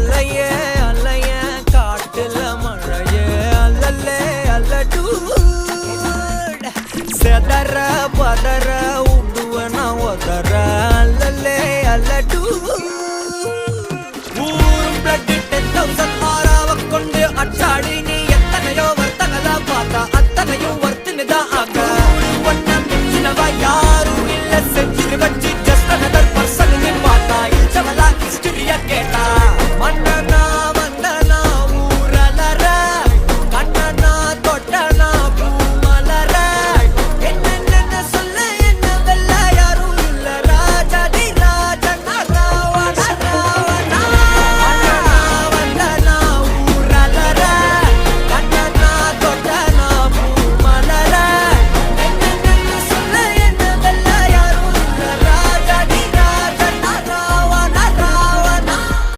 அல்லையே அல்லையே காட்டுல மழையே அல்லல்லே அல்லடூ செதற பதற உடுவன ஒதற அல்லல்லே அல்லடூ ஊரும் பிளட் 10,000 ஆறாவ கொண்டு அச்சாடி நீ எத்தனையோ வர்த்தகதா பார்த்தா அத்தனையும் வர்த்தினுதான் ஆக ஒன்ன மிஞ்சினவா யாரும் இல்ல செஞ்சு வச்சு ஜஸ்ட் another person நீ பார்த்தா இச்சவலா ஹிஸ்டரியா கேட்டா மன்னனா